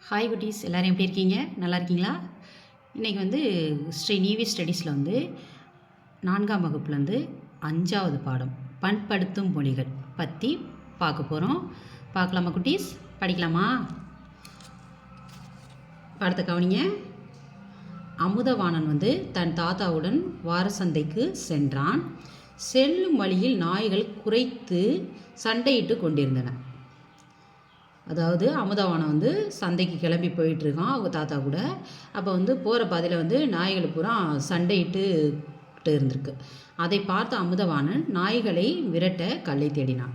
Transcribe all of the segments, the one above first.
Hi குட்டீஸ், எல்லோரும் எப்படி இருக்கீங்க? நல்லா இருக்கீங்களா? இன்றைக்கி ஸ்ரீ நீவி ஸ்டடீஸில் 4ஆம் வகுப்புலேருந்து 5வது பாடம் பண்படுத்தும் மொழிகள் பற்றி பார்க்க போகிறோம். பார்க்கலாமா குட்டீஸ்? படிக்கலாமா? பாடத்தை கவனிங்க. அமுதவாணன் தன் தாத்தாவுடன் வாரசந்தைக்கு சென்றான். செல்லும் வழியில் நாய்கள் குரைத்து சண்டையிட்டு கொண்டிருந்தன. அதாவது அமுதவாணன் சந்தைக்கு கிளம்பி போயிட்டுருக்கான் அவங்க தாத்தா கூட. அப்போ போகிற பாதையில் நாய்கள் பூரா சண்டையிட்டு இருந்திருக்கு. அதை பார்த்த அமுதவாணன் நாய்களை விரட்ட கல்லை தேடினான்.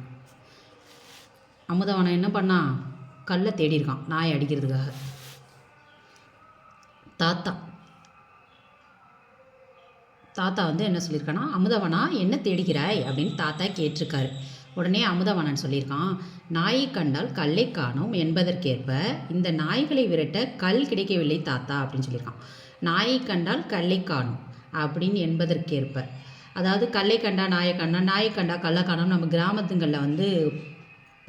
அமுதவாணன் என்ன பண்ணான்? கல்லை தேடியிருக்கான் நாயை அடிக்கிறதுக்காக. தாத்தா என்ன சொல்லியிருக்கான்னா, அமுதவானா என்ன தேடுகிறாய் அப்படின்னு தாத்தா கேட்டிருக்காரு. உடனே அமுதவாணன் சொல்லியிருக்கான், நாயை கண்டால் கல்லை காணோம் என்பதற்கேற்ப இந்த நாய்களை விரட்ட கல் கிடைக்கவில்லை தாத்தா அப்படின்னு சொல்லியிருக்கான். நாயை கண்டால் கல்லை காணும் அப்படின்னு என்பதற்கேற்ப, அதாவது கல்லை கண்டா நாயை கண்டா, நாயை கண்டா கல்லை காணும் நம்ம கிராமத்துங்களில்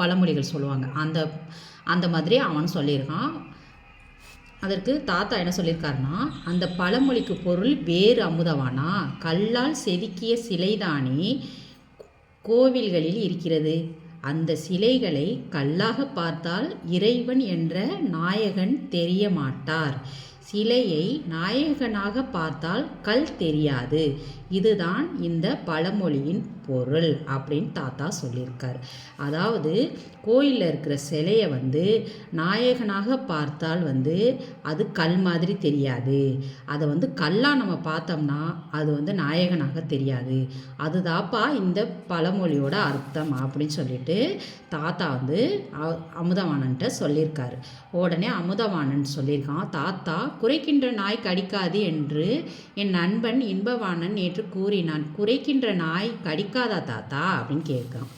பழமொழிகள் சொல்லுவாங்க. அந்த மாதிரி அவன் சொல்லியிருக்கான். அதற்கு தாத்தா என்ன சொல்லியிருக்காருன்னா, அந்த பழமொழிக்கு பொருள் வேறு அமுதவானா, கல்லால் செதுக்கிய சிலைதானே கோவில்களில் இருக்கிறது. அந்த சிலைகளை கல்லாக பார்த்தால் இறைவன் என்ற நாயகன் தெரிய மாட்டார். சிலையை நாயகனாக பார்த்தால் கல் தெரியாது. இதுதான் இந்த பழமொழியின் பொருள் அப்படின்னு தாத்தா சொல்லியிருக்கார். அதாவது கோயிலில் இருக்கிற சிலையை நாயகனாக பார்த்தால் அது கல் மாதிரி தெரியாது. அதை கல்லாக நம்ம பார்த்தோம்னா அது நாயகனாக தெரியாது. அதுதாப்பா இந்த பழமொழியோட அர்த்தம் அப்படின்னு சொல்லிட்டு தாத்தா அமுதவாணன்ட்ட சொல்லியிருக்காரு. உடனே அமுதவாணன் சொல்லியிருக்கான், தாத்தா, குறைக்கின்ற நாய் கடிக்காது என்று என் நண்பன் இன்பவாணன் நேற்று கூறினான். குறைக்கின்ற நாய் கடிக்காதா தாத்தா அப்படின்னு கேட்குறான்.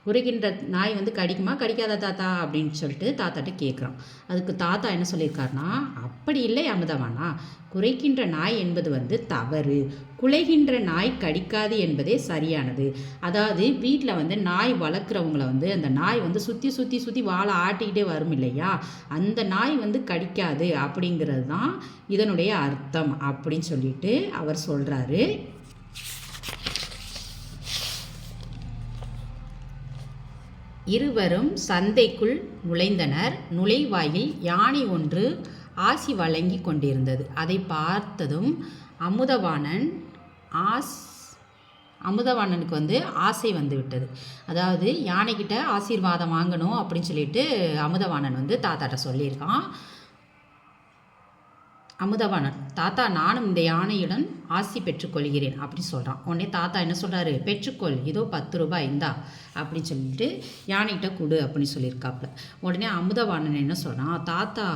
குறைக்கின்ற நாய் கடிக்குமா கடிக்காதா தாத்தா அப்படின்னு சொல்லிட்டு தாத்தாட்ட கேட்குறான். அதுக்கு தாத்தா என்ன சொல்லியிருக்காருனா, அப்படி இல்லை அமுதவானா, குறைக்கின்ற நாய் என்பது தவறு. குலைகின்ற நாய் கடிக்காது என்பதே சரியானது. அதாவது வீட்டில் நாய் வளர்க்குறவங்கள அந்த நாய் சுற்றி சுற்றி சுற்றி வாழை ஆட்டிக்கிட்டே வரும் இல்லையா, அந்த நாய் கடிக்காது அப்படிங்கிறது தான் இதனுடைய அர்த்தம் அப்படின்னு சொல்லிட்டு அவர் சொல்கிறாரு. இருவரும் சந்தைக்குள் நுழைந்தனர். நுழைவாயில் யானை ஒன்று ஆசி வழங்கி கொண்டிருந்தது. அதை பார்த்ததும் அமுதவாணனுக்கு ஆசை விட்டது. அதாவது யானைக்கிட்ட ஆசீர்வாதம் வாங்கணும் அப்படின்னு சொல்லிட்டு அமுதவாணன் தாத்தாட்ட சொல்லியிருக்கான். அமுதவாணன், தாத்தா, நானும் இந்த யானையுடன் ஆசி பெற்றுக்கொள்கிறேன் அப்படி சொல்கிறான். உடனே தாத்தா என்ன சொல்கிறாரு, பெற்றுக்கொள், இதோ 10 ரூபாய் இந்தா அப்படின்னு சொல்லிட்டு யானைகிட்ட கொடு அப்படின்னு சொல்லியிருக்காப்புல. உடனே அமுதவாணன் என்ன சொல்கிறான், தாத்தா,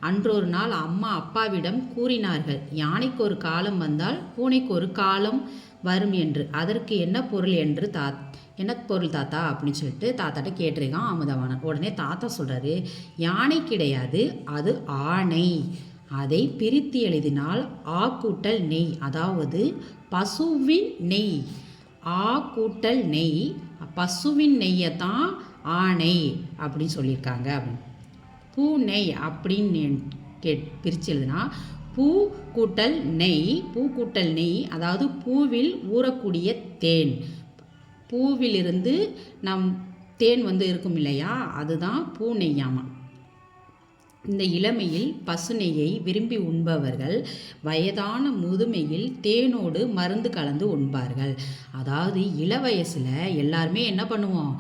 அன்றொரு நாள் அம்மா அப்பாவிடம் கூறினார்கள், யானைக்கு ஒரு காலம் வந்தால் பூனைக்கு ஒரு காலம் வரும் என்று. அதற்கு என்ன பொருள் என்று என்ன பொருள் தாத்தா அப்படின்னு சொல்லிட்டு தாத்தாட்ட கேட்டிருக்கான் அமுதவாணன். உடனே தாத்தா சொல்கிறாரு, யானை கிடையாது, அது ஆணை. அதை பிரித்து எழுதினால் ஆ கூட்டல் நெய், அதாவது பசுவின் நெய். ஆ கூட்டல் நெய், பசுவின் நெய்யை தான் ஆணை அப்படின்னு சொல்லியிருக்காங்க. பூ நெய் அப்படின்னு பிரித்து எழுதுனா பூ கூட்டல் நெய். பூ கூட்டல் நெய் அதாவது பூவில் ஊறக்கூடிய தேன். பூவிலிருந்து தேன் இருக்கும் இல்லையா, அதுதான் பூ நெய்யாமா. இந்த இளமையில் பசு நெய்யை விரும்பி உண்பவர்கள் வயதான முதுமையில் தேனோடு மருந்து கலந்து உண்பார்கள். அதாவது வயசில் எல்லாருமே என்ன பண்ணுவோம்,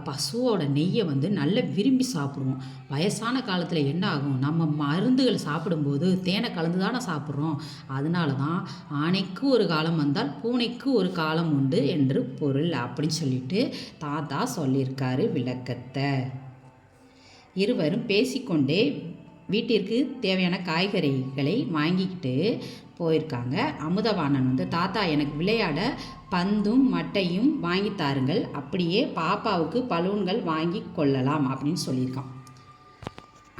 பசுவோட நெய்யை நல்ல விரும்பி சாப்பிடுவோம். வயசான காலத்தில் என்ன ஆகும், நம்ம மருந்துகள் சாப்பிடும்போது தேனை கலந்து தானே சாப்பிட்றோம். அதனால தான் ஆணைக்கு ஒரு காலம் வந்தால் பூனைக்கு ஒரு காலம் உண்டு என்று பொருள் அப்படின்னு சொல்லிட்டு தாத்தா சொல்லியிருக்காரு விளக்கத்தை. இருவரும் பேசிக்கொண்டே வீட்டிற்கு தேவையான காய்கறிகளை வாங்கிக்கிட்டு போயிருக்காங்க. அமுதவாணன் தாத்தா, எனக்கு விளையாட பந்தும் மட்டையும் வாங்கி தாருங்கள், அப்படியே பாப்பாவுக்கு பலூன்கள் வாங்கி கொள்ளலாம் அப்படின்னு சொல்லியிருக்கான்.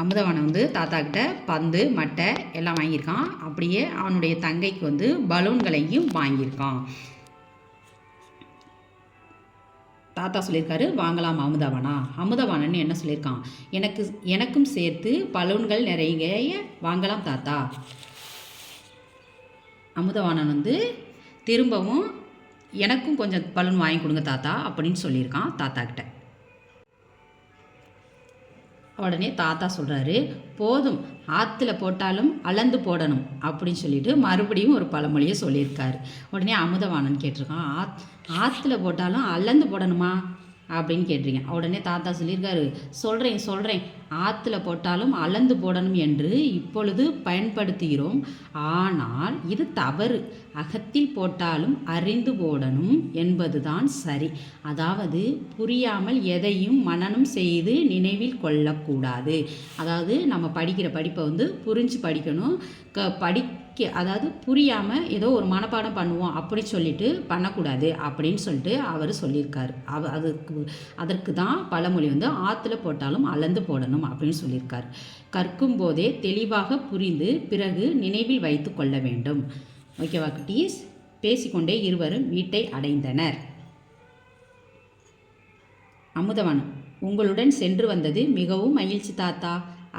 அமுதவாணன் தாத்தா கிட்ட பந்து மட்டை எல்லாம் வாங்கியிருக்கான். அப்படியே அவனுடைய தங்கைக்கு பலூன்களையும் வாங்கியிருக்கான். தாத்தா சொல்லியிருக்காரு வாங்கலாம் அமுதவானா. அமுதவானன்னு என்ன சொல்லியிருக்கான், எனக்கும் சேர்த்து பலூன்கள் நிறைய வாங்கலாம் தாத்தா. அமுதவாணன் வந்து திரும்பவும் எனக்கும் கொஞ்சம் பலூன் வாங்கி கொடுங்க தாத்தா அப்படின்னு சொல்லியிருக்கான் தாத்தா கிட்ட. உடனே தாத்தா சொல்கிறாரு, போதும் ஆற்றுல போட்டாலும் அளந்து போடணும் அப்படின்னு சொல்லிட்டு மறுபடியும் ஒரு பழமொழியை சொல்லியிருக்காரு. உடனே அமுதவாணன் கேட்டிருக்கான், ஆற்றுல போட்டாலும் அளந்து போடணுமா அப்படின்னு கேட்டிருக்கேன். உடனே தாத்தா சொல்லியிருக்காரு, சொல்கிறேன் ஆற்றுல போட்டாலும் அளந்து போடணும் என்று இப்பொழுது பயன்படுத்துகிறோம். ஆனால் இது தவறு. அகத்தில் போட்டாலும் அறிந்து போடணும் என்பதுதான் சரி. அதாவது புரியாமல் எதையும் மனனம் செய்து நினைவில் கொள்ளக்கூடாது. அதாவது நம்ம படிக்கிற படிப்பை வந்து புரிஞ்சு படிக்கணும். அதாவது புரியாமல் ஏதோ ஒரு மனப்பாடம் பண்ணுவோம் அப்படி சொல்லிட்டு பண்ணக்கூடாது அப்படின்னு சொல்லிட்டு அவர் சொல்லியிருக்காரு. அதற்கு தான் பழமொழி வந்து ஆற்றுல போட்டாலும் அளந்து போடணும் அப்படின்னு சொல்லியிருக்காரு. கற்கும் போதே தெளிவாக புரிந்து பிறகு நினைவில் வைத்து கொள்ள வேண்டும். ஓகேவா குட்டீஸ்? பேசிக்கொண்டே இருவரும் வீட்டை அடைந்தனர். அமுதவாணன், உங்களுடன் சென்று வந்தது மிகவும் மகிழ்ச்சி தாத்தா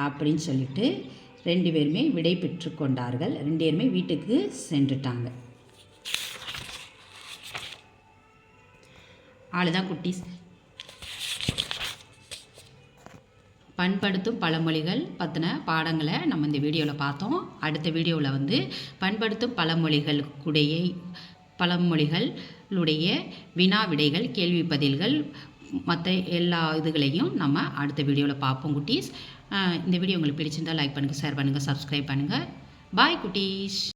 அப்படின்னு சொல்லிட்டு 2 பேருமே விடை பெற்று கொண்டார்கள். 2 பேருமே வீட்டுக்கு சென்றுட்டாங்க. அவ்வளோதான் குட்டீஸ். பண்படுத்தும் பழமொழிகள் பற்றின பாடங்களை நம்ம இந்த வீடியோவில் பார்த்தோம். அடுத்த வீடியோவில் வந்து பண்படுத்தும் பழமொழிகளுடைய வினா விடைகள், கேள்வி பதில்கள், மற்ற எல்லா இதுகளையும் நம்ம அடுத்த வீடியோவில் பார்ப்போம் குட்டீஸ். இந்த வீடியோ உங்களுக்கு பிடிச்சிருந்தால் லைக் பண்ணுங்கள், ஷேர் பண்ணுங்கள், சப்ஸ்கிரைப் பண்ணுங்கள். பாய் குட்டீஸ்.